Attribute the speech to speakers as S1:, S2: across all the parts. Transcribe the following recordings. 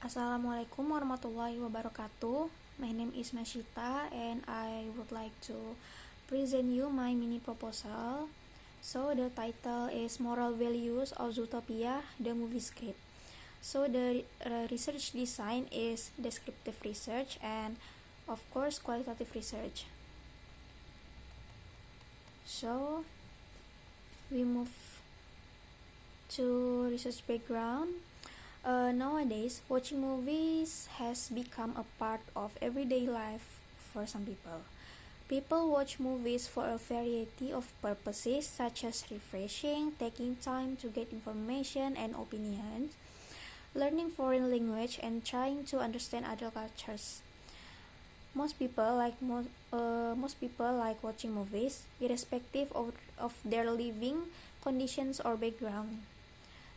S1: Assalamualaikum warahmatullahi wabarakatuh. My name is Mashita and I would like to present you my mini proposal. So the title is Moral Values of Zootopia, the movie script. So the research design is descriptive research and of course qualitative research. So we move to research background. Nowadays, watching movies has become a part of everyday life for some people. People watch movies for a variety of purposes, such as refreshing, taking time to get information and opinions, learning foreign language, and trying to understand other cultures. Most people like watching movies, irrespective of their living conditions or background.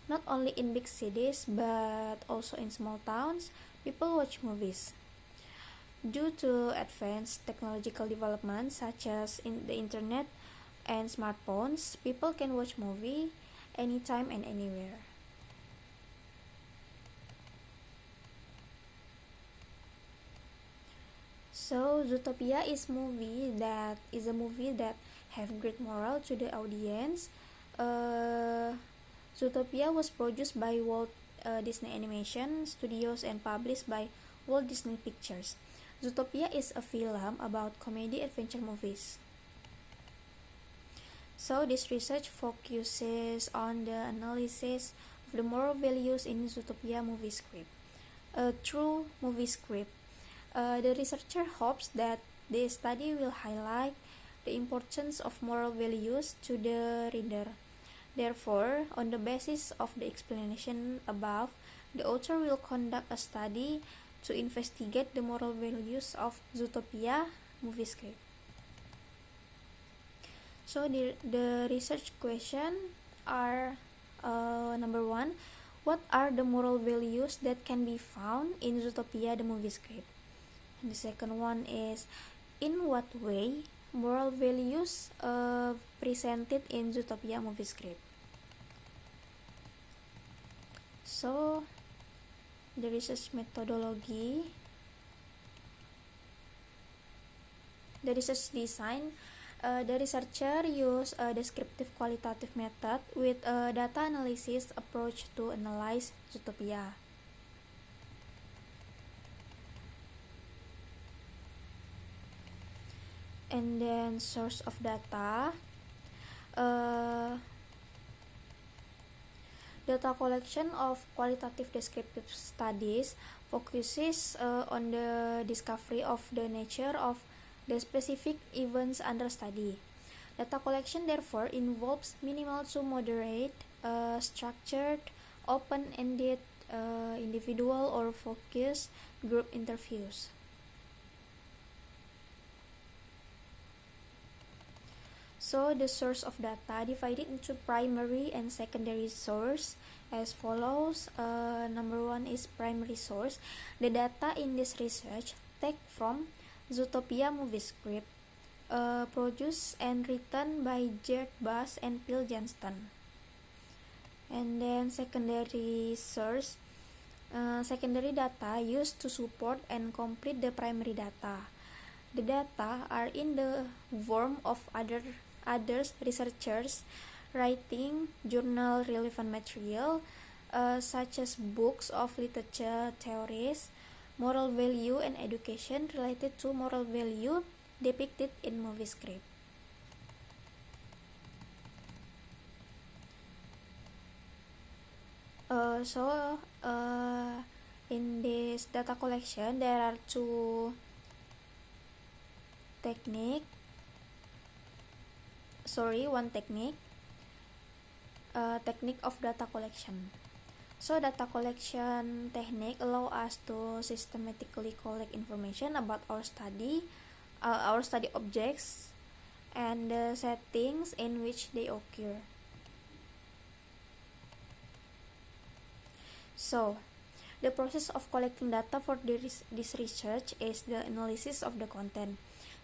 S1: Not only in big cities, but also in small towns, people watch movies. Due to advanced technological developments such as in the internet and smartphones, people can watch movie anytime and anywhere. So Zootopia is a movie that have great moral to the audience. Zootopia was produced by Walt Disney Animation Studios and published by Walt Disney Pictures. Zootopia is a film about comedy adventure movies. So this research focuses on the analysis of the moral values in Zootopia movie script. A true movie script. The researcher hopes that the study will highlight the importance of moral values to the reader. Therefore, on the basis of the explanation above, the author will conduct a study to investigate the moral values of Zootopia movie script. So the research question are number 1, what are the moral values that can be found in Zootopia the movie script? And the second one is, in what way moral values presented in Zootopia movie script? So the research methodology, the research design, the researcher use a descriptive qualitative method with a data analysis approach to analyze Zootopia. And then source of data, data collection of qualitative descriptive studies focuses on the discovery of the nature of the specific events under study. Data collection therefore involves minimal to moderate, structured, open-ended, individual or focused group interviews. So the source of data divided into primary and secondary source as follows. Number 1 is primary source. The data in this research take from Zootopia movie script, produced and written by Gerd Bass and Phil Johnston. And then secondary source, secondary data used to support and complete the primary data. The data are in the form of others researchers writing journal relevant material, such as books of literature theories, moral value and education related to moral value depicted in movie script. In this data collection there are two one technique of data collection. So data collection technique allow us to systematically collect information about our study objects and the settings in which they occur. So the process of collecting data for this research is the analysis of the content.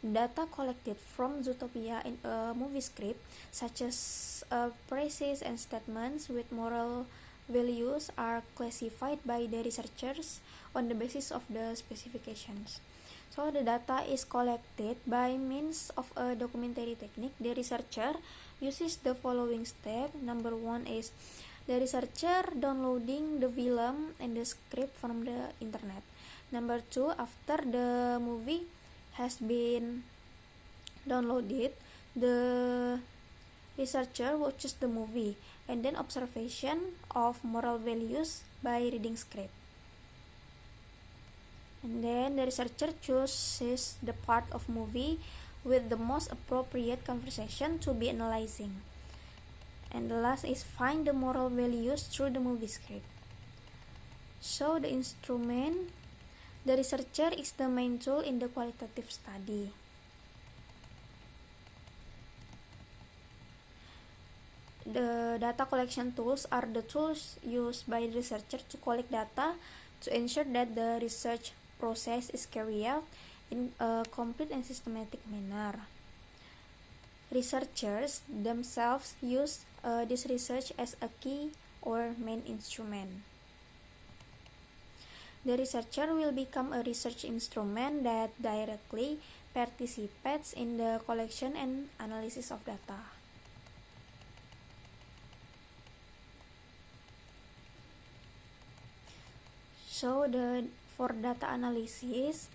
S1: Data collected from Zootopia in a movie script, such as phrases and statements with moral values are classified by the researchers on the basis of the specifications. So the data is collected by means of a documentary technique. The researcher uses the following step. Number one is the researcher downloading the film and the script from the internet. Number two, after the movie has been downloaded, the researcher watches the movie and then observation of moral values by reading script. And then the researcher chooses the part of movie with the most appropriate conversation to be analyzing. And the last is find the moral values through the movie script. So the instrument, the researcher is the main tool in the qualitative study. The data collection tools are the tools used by the researcher to collect data to ensure that the research process is carried out in a complete and systematic manner. Researchers themselves use this research as a key or main instrument. The researcher will become a research instrument that directly participates in the collection and analysis of data. So for data analysis,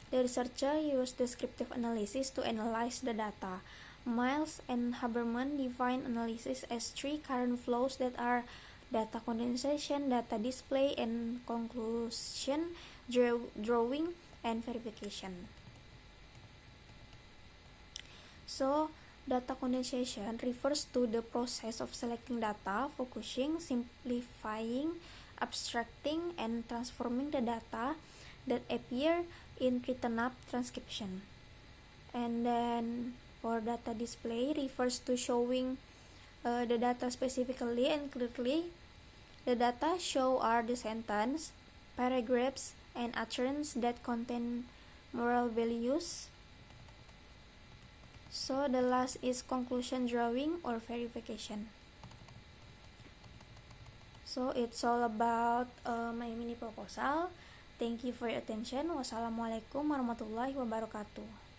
S1: the researcher used descriptive analysis to analyze the data. Miles and Haberman define analysis as three current flows that are data condensation, data display, and conclusion drawing and verification. So data condensation refers to the process of selecting data, focusing, simplifying, abstracting, and transforming the data that appear in written up transcription. And then for data display refers to showing the data specifically and clearly. The data shown are the sentence, paragraphs, and utterance that contain moral values. So the last is conclusion drawing or verification. So it's all about my mini proposal. Thank you for your attention. Wassalamualaikum warahmatullahi wabarakatuh.